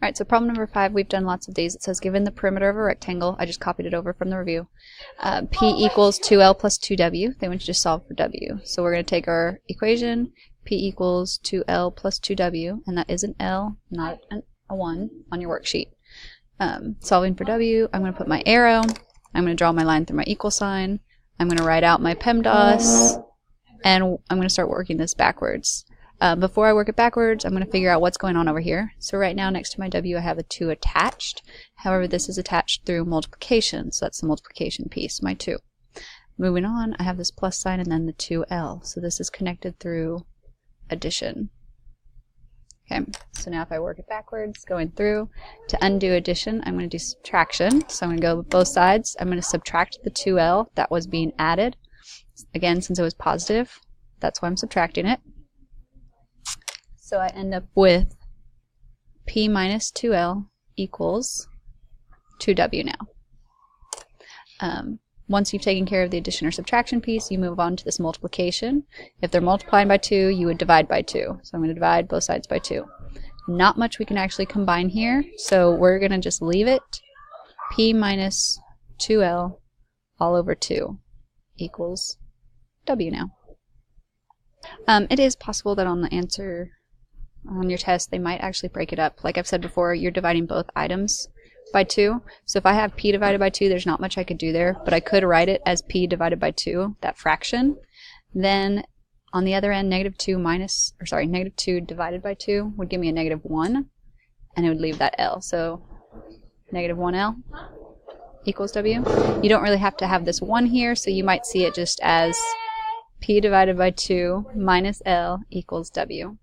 Alright, so problem number 5, we've done lots of these. It says, given the perimeter of a rectangle, I just copied it over from the review, P equals 2L plus 2W. They want you to solve for W. So we're going to take our equation, P equals 2L plus 2W, and that is an L, not a 1 on your worksheet. Solving for W, I'm going to put my arrow, I'm going to draw my line through my equal sign, I'm going to write out my PEMDAS, and I'm going to start working this backwards. Before I work it backwards, I'm going to figure out what's going on over here. So right now next to my W I have a 2 attached. However, this is attached through multiplication, so that's the multiplication piece, my 2. Moving on, I have this plus sign and then the 2L. So this is connected through addition. Okay, so now if I work it backwards, going through, to undo addition, I'm going to do subtraction. So I'm going to go both sides. I'm going to subtract the 2L that was being added. Again, since it was positive, that's why I'm subtracting it. So I end up with P minus 2L equals 2W now. Once you've taken care of the addition or subtraction piece, you move on to this multiplication. If they're multiplying by 2, you would divide by 2. So I'm going to divide both sides by 2. Not much we can actually combine here, so we're going to just leave it. P minus 2L all over 2 equals W now. It is possible that on the answer on your test, they might actually break it up. Like I've said before, you're dividing both items by 2. So if I have P divided by 2, there's not much I could do there, but I could write it as P divided by 2, that fraction. Then on the other end, negative 2 divided by 2 would give me a negative 1, and it would leave that L. So negative 1L equals W. You don't really have to have this 1 here, so you might see it just as P divided by 2 minus L equals W.